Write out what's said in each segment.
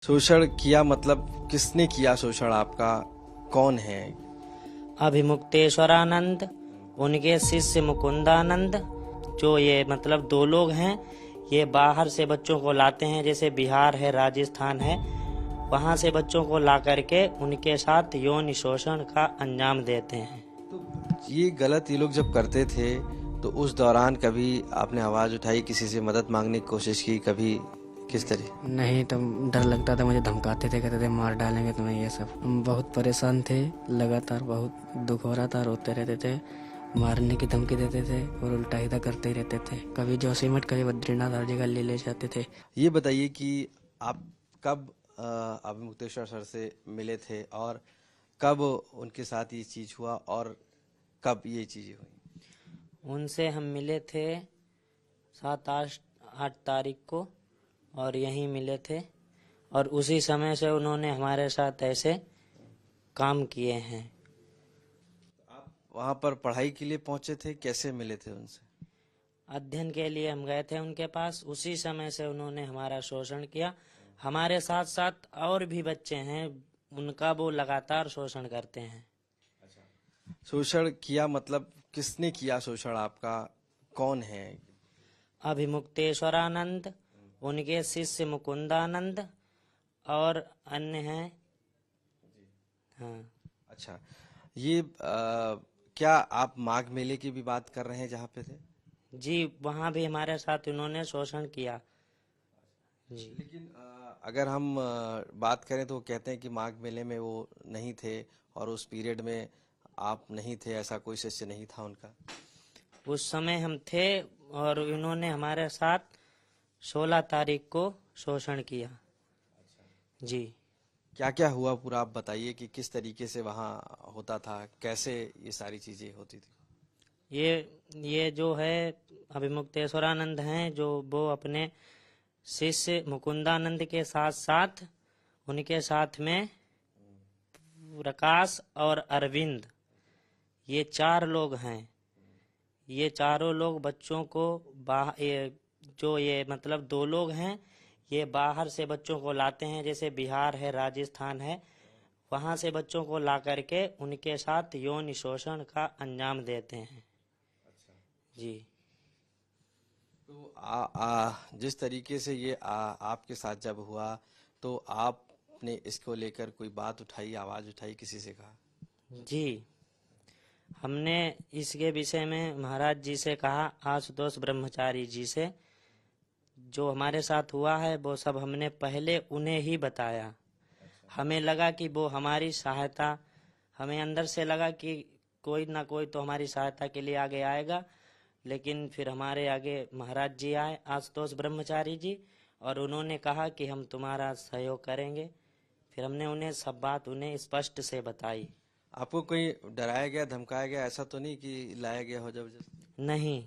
शोषण किया मतलब किसने किया शोषण आपका? कौन है? अभिमुक्तेश्वरानंद, उनके शिष्य मुकुंदानंद। जो ये मतलब दो लोग हैं, ये बाहर से बच्चों को लाते हैं, जैसे बिहार है, राजस्थान है, वहाँ से बच्चों को ला करके उनके साथ यौन शोषण का अंजाम देते हैं। तो ये गलत ये लोग जब करते थे तो उस दौरान कभी आपने आवाज उठाई, किसी से मदद मांगने की कोशिश की कभी? किस तरह? नहीं, तो डर लगता था, मुझे धमकाते थे, कहते थे मार डालेंगे तुम्हें, ये सब। हम बहुत परेशान थे, लगातार बहुत दुख हो रहा था, रोते रहते थे, मारने की धमकी देते थे और उल्टा सीधा करते ही रहते थे। कभी जोशीमठ, कभी बद्रीनाथ, हर जगह ले जाते थे। ये बताइए कि आप कब अभिमुक्तेश्वर सर से मिले थे और कब उनके साथ ये चीज हुआ और कब ये चीजें हुई? उनसे हम मिले थे 7-8 तारीख को, और यहीं मिले थे, और उसी समय से उन्होंने हमारे साथ ऐसे काम किए हैं। आप वहां पर पढ़ाई के लिए पहुंचे थे, कैसे मिले थे उनसे? अध्ययन के लिए हम गए थे उनके पास, उसी समय से उन्होंने हमारा शोषण किया। हमारे साथ साथ और भी बच्चे हैं, उनका वो लगातार शोषण करते हैं। शोषण किया मतलब किसने किया शोषण आपका? कौन है? अभिमुक्तेश्वरानंद, उनके शिष्य मुकुंदानंद, और अन्य हैं। हाँ। अच्छा, ये क्या आप माघ मेले की भी बात कर रहे हैं जहाँ पे थे? जी, वहाँ भी हमारे साथ उन्होंने शोषण किया। जी। लेकिन अगर हम बात करें तो वो कहते हैं कि माघ मेले में वो नहीं थे और उस पीरियड में आप नहीं थे, ऐसा कोई शिष्य नहीं था उनका? उस समय हम थे, और इन्होंने हमारे साथ 16 तारीख को शोषण किया। जी। क्या क्या हुआ पूरा आप बताइए कि किस तरीके से वहाँ होता था, कैसे ये सारी चीजें होती थी? ये जो है अभिमुक्तेश्वरानंद हैं, जो वो अपने शिष्य मुकुंदानंद के साथ साथ उनके साथ में प्रकाश और अरविंद, ये 4 लोग हैं। ये चारों लोग बच्चों को ये मतलब 2 लोग हैं, ये बाहर से बच्चों को लाते हैं, जैसे बिहार है, राजस्थान है, वहाँ से बच्चों को ला करके उनके साथ यौन शोषण का अंजाम देते हैं। जी। तो जिस तरीके से ये आपके साथ जब हुआ तो आपने इसको लेकर कोई बात उठाई, आवाज उठाई, किसी से कहा? जी, हमने इसके विषय में महाराज जी से कहा, आशुतोष ब्रह्मचारी जी से। जो हमारे साथ हुआ है वो सब हमने पहले उन्हें ही बताया। हमें लगा कि वो हमारी सहायता, हमें अंदर से लगा कि कोई ना कोई तो हमारी सहायता के लिए आगे आएगा। लेकिन फिर हमारे आगे महाराज जी आए, आशुतोष ब्रह्मचारी जी, और उन्होंने कहा कि हम तुम्हारा सहयोग करेंगे। फिर हमने उन्हें सब बात उन्हें स्पष्ट से बताई। आपको कोई डराया गया, धमकाया गया, ऐसा तो नहीं कि लाया गया हो जबरदस्ती? नहीं,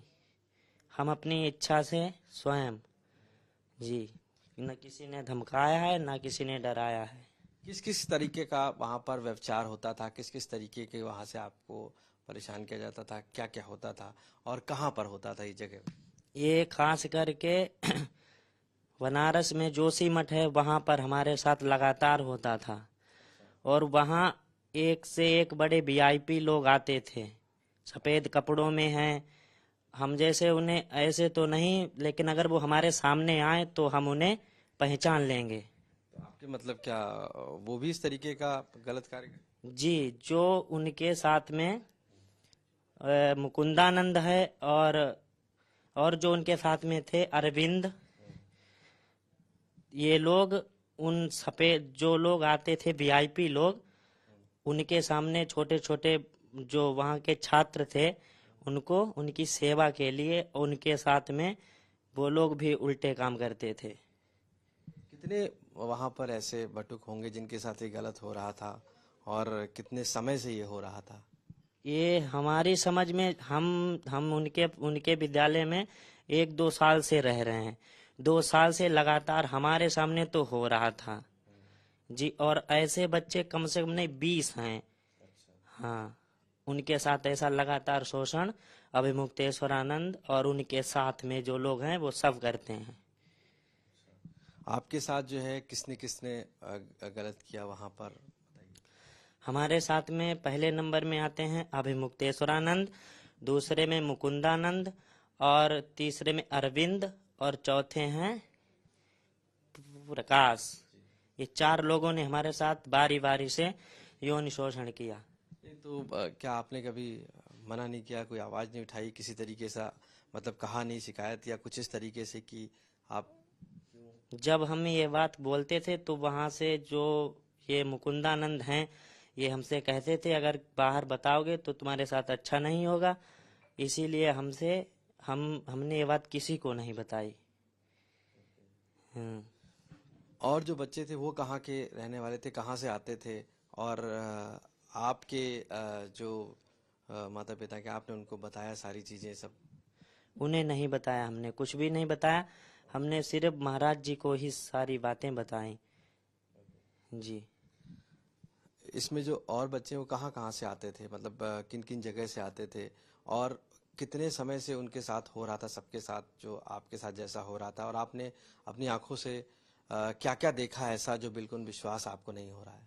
हम अपनी इच्छा से स्वयं। जी, न किसी ने धमकाया है, न किसी ने डराया है। किस किस तरीके का वहां पर व्यवचार होता था, किस किस तरीके के वहां से आपको परेशान किया जाता था, क्या क्या होता था और कहाँ पर होता था ये जगह? ये खास करके बनारस में जोशी मठ है, वहाँ पर हमारे साथ लगातार होता था। और वहाँ एक से एक बड़े वीआईपी लोग आते थे, सफ़ेद कपड़ों में हैं। हम जैसे उन्हें ऐसे तो नहीं, लेकिन अगर वो हमारे सामने आए तो हम उन्हें पहचान लेंगे। तो आपके मतलब क्या वो भी इस तरीके का गलत कार्य जी, जो उनके साथ में मुकुंदानंद है, और जो उनके साथ में थे अरविंद, ये लोग उन सफेद जो लोग आते थे वीआईपी लोग, उनके सामने छोटे छोटे जो वहाँ के छात्र थे, उनको उनकी सेवा के लिए उनके साथ में वो लोग भी उल्टे काम करते थे। कितने वहां पर ऐसे बटुक होंगे जिनके साथ ये गलत हो रहा था और कितने समय से ये हो रहा था? ये हमारी समझ में, हम उनके उनके विद्यालय में 1-2 साल से रह रहे हैं। 2 साल से लगातार हमारे सामने तो हो रहा था जी। और ऐसे बच्चे कम से कम नहीं 20 हैं। हाँ, उनके साथ ऐसा लगातार शोषण अभिमुक्तेश्वरानंद और उनके साथ में जो लोग हैं वो सब करते हैं। आपके साथ जो है किसने किसने गलत किया वहां पर बताइए। हमारे साथ में पहले नंबर में आते हैं अभिमुक्तेश्वरानंद, दूसरे में मुकुंदानंद और तीसरे में अरविंद और चौथे हैं प्रकाश। ये 4 लोगों ने हमारे साथ बारी बारी से यौन शोषण किया। नहीं तो क्या आपने कभी मना नहीं किया, कोई आवाज नहीं उठाई किसी तरीके से, मतलब कहा नहीं, शिकायत या कुछ इस तरीके से कि आप? जब हम ये बात बोलते थे तो वहां से जो ये मुकुंदानंद हैं ये हमसे कहते थे अगर बाहर बताओगे तो तुम्हारे साथ अच्छा नहीं होगा, इसीलिए हमने ये बात किसी को नहीं बताई। और जो बच्चे थे वो कहाँ के रहने वाले थे, कहाँ से आते थे? और आपके जो माता पिता के, आपने उनको बताया सारी चीजें सब? उन्हें नहीं बताया, हमने कुछ भी नहीं बताया, हमने सिर्फ महाराज जी को ही सारी बातें बताई जी। इसमें जो और बच्चे वो कहाँ कहाँ से आते थे, मतलब किन किन जगह से आते थे, और कितने समय से उनके साथ हो रहा था, सबके साथ जो आपके साथ जैसा हो रहा था? और आपने अपनी आंखों से क्या क्या देखा ऐसा जो बिल्कुल विश्वास आपको नहीं हो रहा है?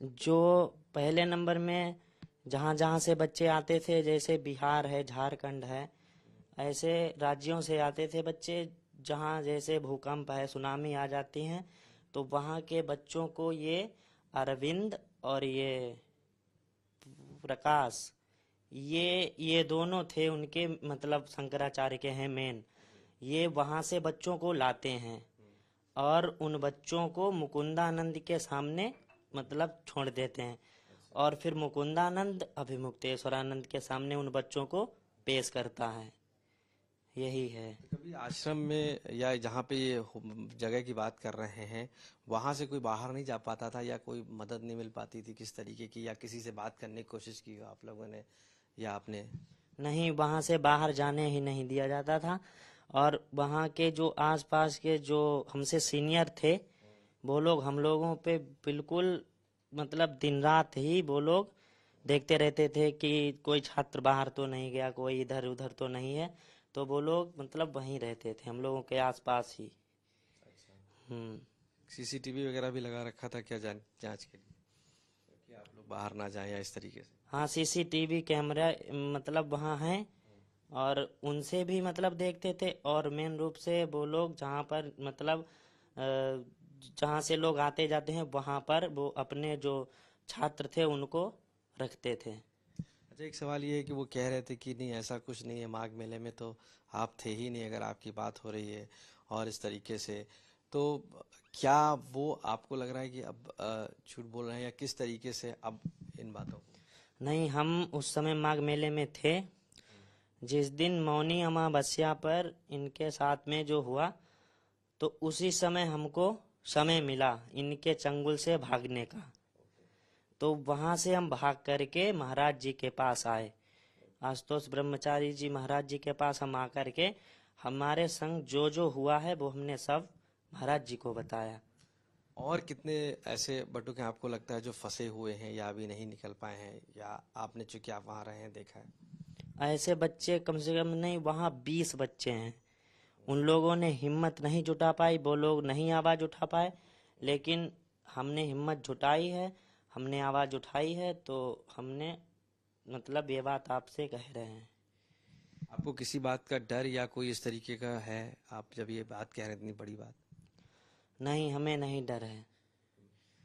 जो पहले नंबर में जहाँ जहाँ से बच्चे आते थे, जैसे बिहार है, झारखंड है, ऐसे राज्यों से आते थे बच्चे, जहाँ जैसे भूकंप है, सुनामी आ जाती हैं, तो वहाँ के बच्चों को ये अरविंद और ये प्रकाश, ये दोनों थे उनके, मतलब शंकराचार्य के हैं मेन, ये वहाँ से बच्चों को लाते हैं और उन बच्चों को मुकुंदानंद के सामने मतलब छोड़ देते हैं, और फिर मुकुंदानंद अभिमुक्तेश्वरानंद के सामने उन बच्चों को पेश करता है। यही है। कभी आश्रम में या जहाँ पे ये जगह की बात कर रहे हैं वहां से कोई बाहर नहीं जा पाता था, या कोई मदद नहीं मिल पाती थी किस तरीके की, या किसी से बात करने की कोशिश की आप लोगों ने या आपने? नहीं, वहाँ से बाहर जाने ही नहीं दिया जाता था, और वहाँ के जो आसपास के जो हमसे सीनियर थे वो लोग हम लोगों पे बिल्कुल मतलब दिन रात ही वो लोग देखते रहते थे कि कोई छात्र बाहर तो नहीं गया, कोई इधर उधर तो नहीं है, तो वो लोग मतलब वहीं रहते थे हम लोगों के आसपास ही। सीसीटीवी वगैरह भी लगा रखा था क्या जांच के लिए कि आप लोग बाहर ना जाएं या इस तरीके से? हाँ, सीसीटीवी कैमरा मतलब वहाँ हैं, और उनसे भी मतलब देखते थे, और मेन रूप से वो लोग जहाँ पर मतलब जहाँ से लोग आते जाते हैं वहाँ पर वो अपने जो छात्र थे उनको रखते थे। अच्छा, एक सवाल ये है कि वो कह रहे थे कि नहीं ऐसा कुछ नहीं है, माघ मेले में तो आप थे ही नहीं अगर आपकी बात हो रही है और इस तरीके से, तो क्या वो आपको लग रहा है कि अब झूठ बोल रहे हैं या किस तरीके से अब इन बातों को? नहीं, हम उस समय माघ मेले में थे, जिस दिन मौनी अमावस्या पर इनके साथ में जो हुआ, तो उसी समय हमको समय मिला इनके चंगुल से भागने का, तो वहां से हम भाग करके महाराज जी के पास आए। आशुतोष ब्रह्मचारी जी महाराज जी के पास हम आकर के हमारे संग जो जो हुआ है वो हमने सब महाराज जी को बताया। और कितने ऐसे बटुके आपको लगता है जो फंसे हुए हैं या अभी नहीं निकल पाए हैं, या आपने चूंकि आप वहां रहे हैं देखा है? ऐसे बच्चे कम से कम नहीं, वहाँ 20 बच्चे हैं, उन लोगों ने हिम्मत नहीं जुटा पाई, वो लोग नहीं आवाज उठा पाए, लेकिन हमने हिम्मत जुटाई है, हमने आवाज उठाई है, तो हमने मतलब ये बात आपसे कह रहे हैं। आपको किसी बात का डर या कोई इस तरीके का है, आप जब ये बात कह रहे हैं इतनी बड़ी बात? नहीं, हमें नहीं डर है।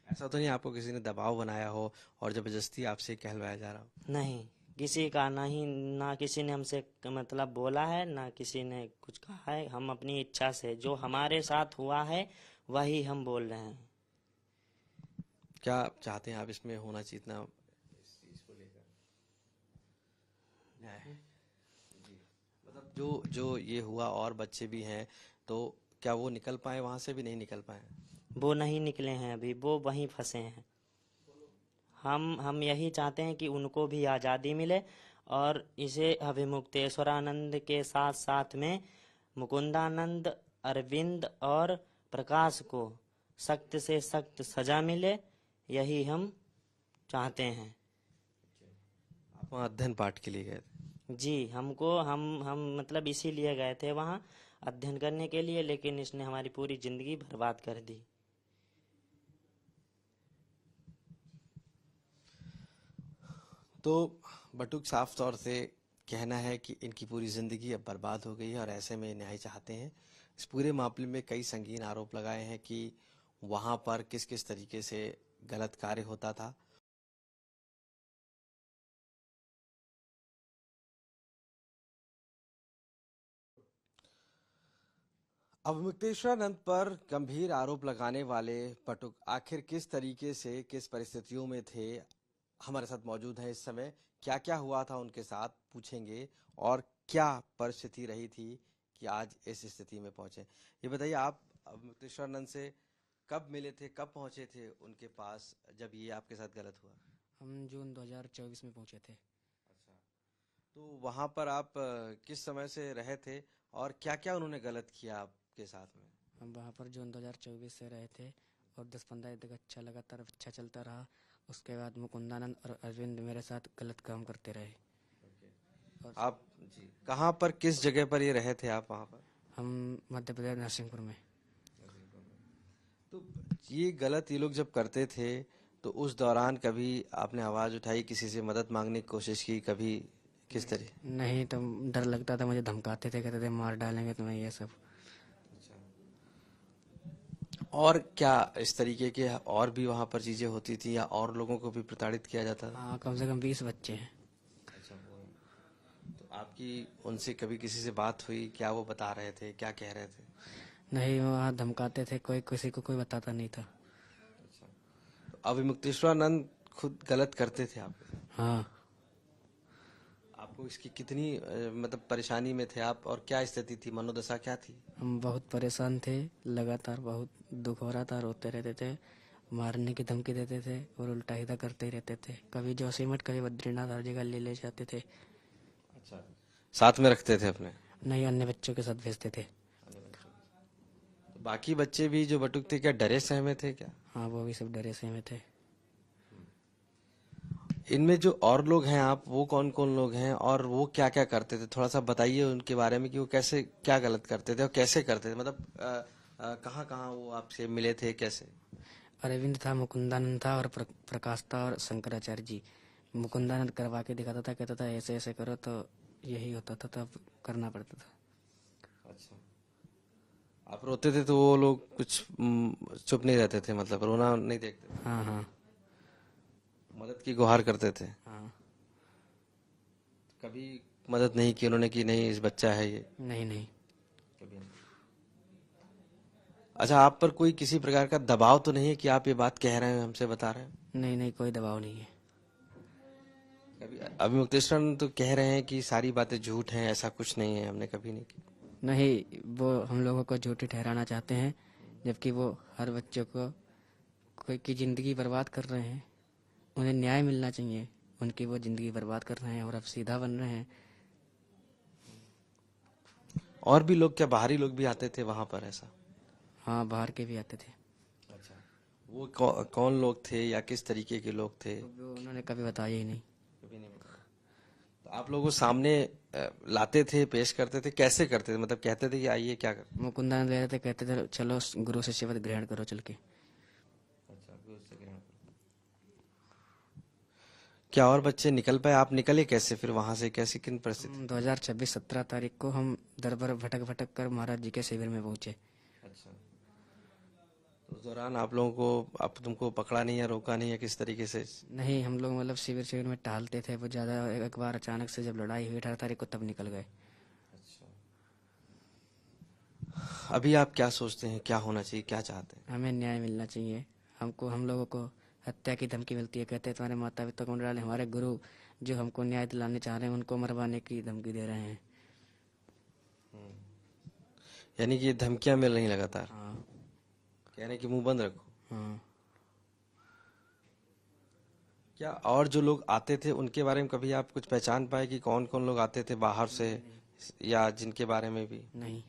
ऐसा तो नहीं आपको किसी ने दबाव बनाया हो और जबरदस्ती आपसे कहलवाया जा रहा हो? नहीं, किसी का नहीं, ना किसी ने हमसे मतलब बोला है, ना किसी ने कुछ कहा है, हम अपनी इच्छा से जो हमारे साथ हुआ है वही हम बोल रहे हैं। क्या चाहते हैं आप इसमें होना चाहिए इतना इस चीज को लेकर न्याय? जी, मतलब जो जो ये हुआ और बच्चे भी हैं, तो क्या वो निकल पाए वहां से? भी नहीं निकल पाए? वो नहीं निकले हैं अभी, वो वहीं फंसे हैं। हम यही चाहते हैं कि उनको भी आज़ादी मिले, और इसे अभिमुक्तेश्वरानंद के साथ साथ में मुकुंदानंद, अरविंद और प्रकाश को सख्त से सख्त सजा मिले, यही हम चाहते हैं। आप वहाँ अध्ययन पाठ के लिए गए थे? जी, हमको हम मतलब इसीलिए गए थे वहाँ अध्ययन करने के लिए, लेकिन इसने हमारी पूरी जिंदगी बर्बाद कर दी। तो बटुक साफ तौर से कहना है कि इनकी पूरी जिंदगी अब बर्बाद हो गई है और ऐसे में न्याय चाहते हैं। इस पूरे मामले में कई संगीन आरोप लगाए हैं कि वहां पर किस किस तरीके से गलत कार्य होता था। अवमुक्तेश्वरानंद पर गंभीर आरोप लगाने वाले बटुक आखिर किस तरीके से, किस परिस्थितियों में थे, हमारे साथ मौजूद है इस समय। क्या क्या हुआ था उनके साथ पूछेंगे और क्या परिस्थिति रही थी कि आज इस स्थिति में पहुंचे। ये बताइए, आप अवमुक्तेश्वरानंद से कब मिले थे, कब पहुंचे थे उनके पास जब ये आपके साथ गलत हुआ? हम जून 2024 में पहुंचे थे। अच्छा, तो वहां पर आप किस समय से रहे थे और क्या क्या उन्होंने गलत किया आपके साथ में? हम वहाँ पर जून 2024 से रहे थे और 10-15 दिन अच्छा लगातार अच्छा चलता रहा। उसके बाद मुकुंदानंद और अरविंद मेरे साथ गलत काम करते रहे। और आप जी कहाँ पर, किस जगह पर ये रहे थे आप वहां पर? हम मध्य प्रदेश नरसिंहपुर में। तो ये गलत ये लोग जब करते थे तो उस दौरान कभी आपने आवाज उठाई, किसी से मदद मांगने की कोशिश की कभी, किस तरह? नहीं तो डर लगता था, मुझे धमकाते थे, कहते थे मार डालेंगे तुम्हें, ये सब। और क्या इस तरीके के और भी वहां पर चीजें होती थी या और लोगों को भी प्रताड़ित किया जाता था? हाँ, कम से कम 20 बच्चे हैं। अच्छा, तो आपकी उनसे कभी किसी से बात हुई? क्या वो बता रहे थे, क्या कह रहे थे? नहीं, वहाँ धमकाते थे, कोई किसी को कोई बताता नहीं था। तो अविमुक्तेश्वरानंद खुद गलत करते थे आप? हाँ, आपको इसकी कितनी मतलब परेशानी में थे आप और क्या स्थिति थी, मनोदशा क्या थी? हम बहुत परेशान थे, लगातार बहुत दुख हो रहा था, रोते रहते थे, मारने की धमकी देते थे और उल्टा सीधा करते ही रहते थे। कभी जोशीमठ, कभी बद्रीनाथ, हर जगह ले ले जाते थे। अच्छा, साथ में रखते थे अपने? नहीं, अन्य बच्चों के साथ भेजते थे। तो बाकी बच्चे भी जो बटुक थे क्या डरे सहमे थे क्या? हाँ, वो भी सब डरे सहमे थे। इनमें जो और लोग हैं, आप वो कौन कौन लोग हैं और वो क्या क्या करते थे? थोड़ा सा बताइए उनके बारे में कि वो कैसे क्या गलत करते थे और कैसे करते थे, मतलब कहाँ कहाँ वो आपसे मिले थे, कैसे? अरविंद था, मुकुंदानंद था और प्रकाश था और शंकराचार्य जी। मुकुंदानंद करवा के दिखाता था, कहता था ऐसे ऐसे करो, तो यही होता था, तब करना पड़ता था। अच्छा, आप रोते थे तो वो लोग कुछ चुप नहीं रहते थे, मतलब रोना नहीं देखते थे? हाँ हाँ मदद की गुहार करते थे? हाँ। कभी मदद नहीं की उन्होंने कि नहीं इस बच्चा है ये? नहीं नहीं। कभी नहीं। अच्छा, आप पर कोई किसी प्रकार का दबाव तो नहीं है कि आप ये बात कह रहे हैं, हमसे बता रहे हैं? नहीं नहीं, कोई दबाव नहीं है। कभी अभी मुक्तेश्वर तो कह रहे हैं कि सारी बातें झूठ हैं, ऐसा कुछ नहीं है, हमने कभी नहीं की। नहीं, वो हम लोगों को झूठी ठहराना चाहते हैं, जबकि वो हर बच्चे को कोई की जिंदगी बर्बाद कर रहे हैं। उन्हें न्याय मिलना चाहिए, उनकी वो जिंदगी बर्बाद कर रहे हैं और अब सीधा बन रहे हैं। और भी लोग, क्या बाहरी लोग भी आते थे वहां पर ऐसा? हाँ, बाहर के भी आते थे। अच्छा, वो कौन लोग थे या किस तरीके के लोग थे? तो वो उन्होंने कभी बताया ही नहीं। कभी नहीं बताया। तो आप लोगों को सामने लाते थे, पेश करते थे, कैसे करते थे, मतलब कहते थे कि आइए क्या कर? मुकुंदानंद ले रहे थे, कहते थे चलो गुरु शिष्यवत ग्रहण करो चल के। अच्छा, फिर उससे ग्रहण कर। क्या और बच्चे निकल पाए? आप निकले कैसे फिर वहां से, कैसी किन परिस्थिति? 2026 17 तारीख को हम दर भर भटक भटक कर महाराज जी के शिविर में पहुंचे। अच्छा, तो उस दौरान आप लोगों को, आप तुमको पकड़ा नहीं या रोका नहीं या किस तरीके से? नहीं, हम लोग मतलब शिविर शिविर में टहलते थे, वो ज्यादा एक बार अचानक से जब लड़ाई हुई 18 तारीख को, तब निकल गए। अच्छा, अभी आप क्या सोचते हैं, क्या होना चाहिए, क्या चाहते हैं? हमें न्याय मिलना चाहिए। हमको, हम लोगों को हत्या की धमकी मिलती है, कहते हैं तुम्हारे माता पिता को डाले, हमारे गुरु जो हमको न्याय दिलाने चाह रहे हैं उनको मरवाने की धमकी दे रहे हैं। यानी कि ये धमकियां मिल रही लगातार? हाँ कह रहे हैं कि मुंह बंद रखो। हाँ। क्या और जो लोग आते थे उनके बारे में कभी आप कुछ पहचान पाए कि कौन कौन लोग आते थे बाहर से, या जिनके बारे में भी? नहीं।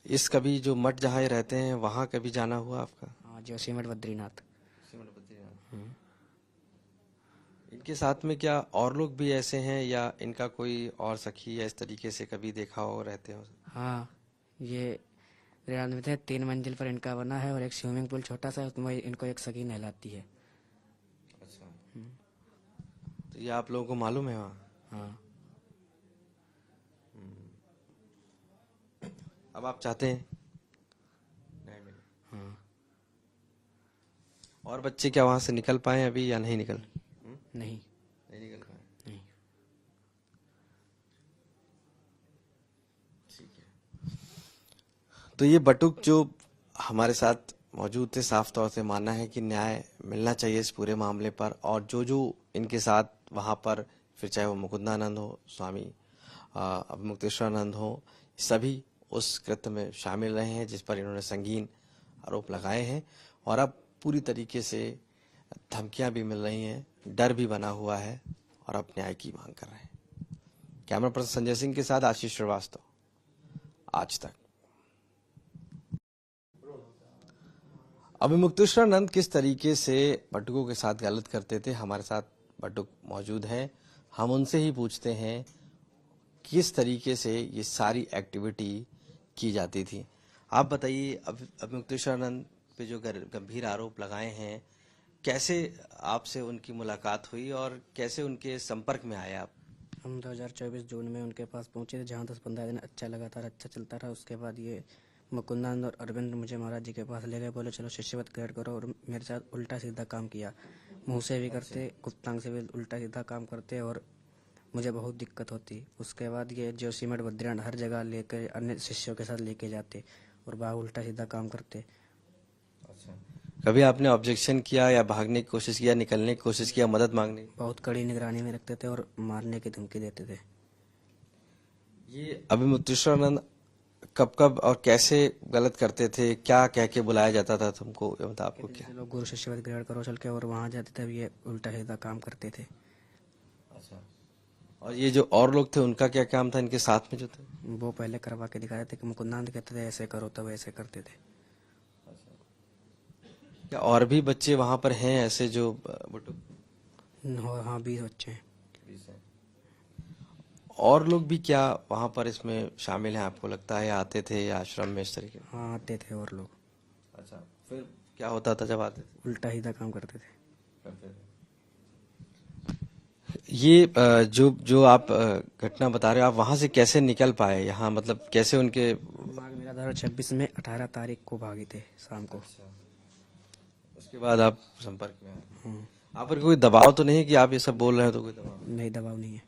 इस कभी जो मठ जहाँ ये रहते हैं वहां कभी जाना हुआ आपका? हाँ, जोशीमठ बद्रीनाथ। इनके इनके साथ में क्या और लोग भी ऐसे हैं या इनका कोई और सखी या इस तरीके से कभी देखा हो रहते हो? हाँ, ये रेयान में थे, 3 मंजिल पर इनका बना है और एक स्विमिंग पूल छोटा सा है, उसमें इनको एक सखी नहलाती है। अच्छा, तो ये आप लोगों को मालूम है वहाँ? हाँ। अब आप चाहते हैं नहीं मिले? हाँ। और बच्चे क्या वहां से निकल पाए अभी या नहीं निकल? नहीं। नहीं निकल पाए। नहीं। ठीक है। तो ये बटुक जो हमारे साथ मौजूद थे, साफ तौर से मानना है कि न्याय मिलना चाहिए इस पूरे मामले पर, और जो जो इनके साथ वहां पर, फिर चाहे वो मुकुंदानंद हो, स्वामी अभिमुक्तेश्वरानंद हो, सभी उस कृत्य में शामिल रहे हैं जिस पर इन्होंने संगीन आरोप लगाए हैं। और अब पूरी तरीके से धमकियां भी मिल रही हैं, डर भी बना हुआ है, और अब न्याय की मांग कर रहे हैं। कैमरा पर्सन संजय सिंह के साथ आशीष श्रीवास्तव, आज तक। अभिमुक्तेश्वरानंद किस तरीके से बटुकों के साथ गलत करते थे, हमारे साथ बटुक मौजूद हैं, हम उनसे ही पूछते हैं किस तरीके से ये सारी एक्टिविटी की जाती थी। आप बताइए, अभिमुक्तेश्वरानंद पे जो गंभीर आरोप लगाए हैं, कैसे आपसे उनकी मुलाकात हुई और कैसे उनके संपर्क में आए आप? हम 2024 जून में उनके पास पहुंचे थे, जहाँ 10-15 दिन अच्छा लगातार अच्छा चलता रहा। उसके बाद ये मुकुंदानंद और अरविंद मुझे महाराज जी के पास ले गए, बोले चलो शिष्यवत ग्रहण करो, और मेरे साथ उल्टा सीधा काम किया। मुंह से भी करते, गुप्तांग से भी उल्टा सीधा काम करते, और मुझे बहुत दिक्कत होती। उसके बाद ये जोशीमठ बद्रीनाथ हर जगह लेकर अन्य शिष्यों के साथ लेके जाते और वहाँ उल्टा सीधा काम करते। कभी आपने ऑब्जेक्शन किया या भागने की कोशिश किया, निकलने की कोशिश किया, मदद मांगने की? बहुत कड़ी निगरानी में रखते थे और मारने की धमकी देते थे। ये अभिमुक्तेश्वरानंद कब कब और कैसे गलत करते थे, क्या कह के बुलाया जाता था तुमको, ये बता आपको क्या? जैसे लोग गुरु शिष्यवत ग्रहण करो चल के, और वहाँ जाते थे, ये उल्टा सीधा काम करते थे। अच्छा, और ये जो और लोग थे उनका क्या काम था इनके साथ में जो थे? वो पहले करवा के दिखाते थे कि मुकुंदानंद कहते थे ऐसे करो, तब ऐसे करते थे। क्या और भी बच्चे वहां पर हैं ऐसे जो बटुक? हाँ, 20 बच्चे हैं। और लोग भी क्या वहां पर इसमें शामिल हैं आपको लगता है, या आते थे या आश्रम में इस तरीके? हाँ, आते थे और लोग। अच्छा, फिर क्या होता था जब आते थे? उल्टा सीधा काम करते थे। ये जो जो आप घटना बता रहे हो, आप वहां से कैसे निकल पाए यहाँ, मतलब कैसे उनके? दिमाग मेरा 2026 में 18 तारीख को भागे थे शाम को। उसके बाद आप संपर्क में आए? आप पर कोई दबाव तो नहीं कि आप ये सब बोल रहे हो, तो कोई दबाव? नहीं, दबाव नहीं है।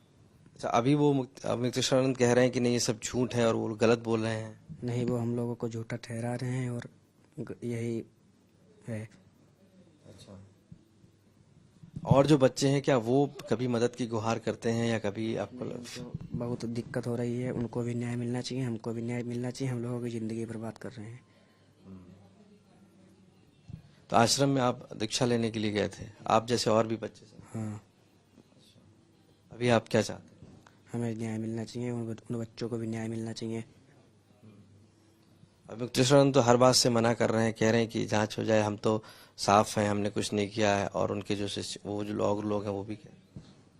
अच्छा, अभी वो मुक्तेश्वरानंद कह रहे हैं कि नहीं ये सब झूठ है और वो गलत बोल रहे हैं? नहीं, वो हम लोगों को झूठा ठहरा रहे हैं, और यही है। अच्छा, और जो बच्चे हैं क्या वो कभी मदद की गुहार करते हैं या कभी आपको जो बहुत दिक्कत हो रही है, उनको भी न्याय मिलना चाहिए, हमको भी न्याय मिलना चाहिए। हम लोगों की जिंदगी बर्बाद कर रहे हैं। तो आश्रम में आप दीक्षा लेने के लिए गए थे, आप जैसे और भी बच्चे थे? हाँ, अभी आप क्या चाहते हैं? हमें न्याय मिलना चाहिए, उन बच्चों को भी न्याय मिलना चाहिए। अब मुक्तेश्वरानंद तो हर बात से मना कर रहे हैं, कह रहे हैं कि जांच हो जाए, हम तो साफ हैं, हमने कुछ नहीं किया है। और उनके जो शिष्य, वो जो लोग हैं वो भी कह,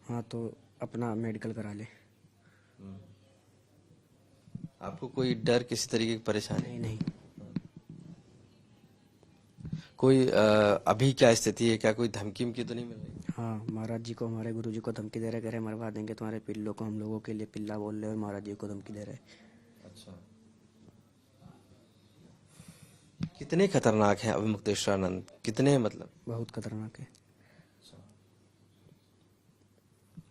हाँ, तो अपना मेडिकल करा ले। आपको कोई डर, किसी तरीके की परेशानी? नहीं, नहीं। कोई अभी क्या स्थिति है, क्या कोई धमकी उमकी तो नहीं मिल रही? हाँ, महाराज जी को, हमारे गुरु जी को धमकी दे रहे, कह रहे मरवा देंगे तुम्हारे पिल्लों को। हम लोगों के लिए पिल्ला बोल रहे, और महाराज जी को धमकी दे रहे। अच्छा, कितने खतरनाक हैं अभिमुक्तेश्वरानंद, कितने, मतलब? बहुत खतरनाक है।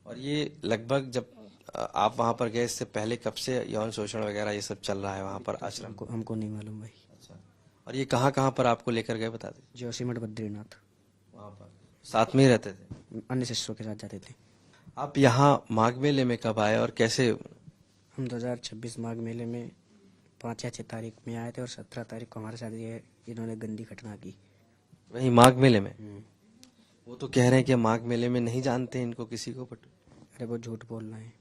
और ये लगभग जब आप वहां पर गए, इससे पहले कब से यौन शोषण वगैरह ये सब चल रहा है वहां पर आश्रम? हमको नहीं मालूम भाई। अच्छा, और ये कहाँ पर आपको लेकर गए, बता दीजिए। जोशीमठ बद्रीनाथ। वहां पर साथ में ही रहते थे? अन्य शिष्यों के साथ जाते थे। आप यहाँ माघ मेले में कब आए और कैसे? हम 2026 माघ मेले में 5 या 6 तारीख में आए थे, और 17 तारीख को हमारे साथ ये इन्होंने गंदी घटना की। वही माघ मेले में? वो तो कह रहे हैं कि माघ मेले में नहीं जानते इनको, किसी को, बट अरे वो झूठ बोल रहे हैं।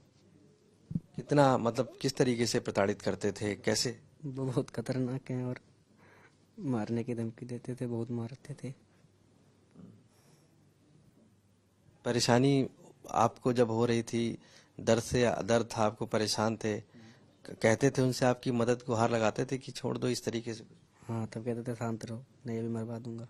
कितना, मतलब किस तरीके से प्रताड़ित करते थे, कैसे? वो बहुत खतरनाक हैं, और मारने की धमकी देते थे, बहुत मारते थे। परेशानी आपको जब हो रही थी, दर्द था, आपको परेशान थे, कहते थे उनसे आपकी मदद गुहार लगाते थे कि छोड़ दो इस तरीके से? हाँ, तब कहते थे शांत रहो, नहीं अभी मरवा दूंगा।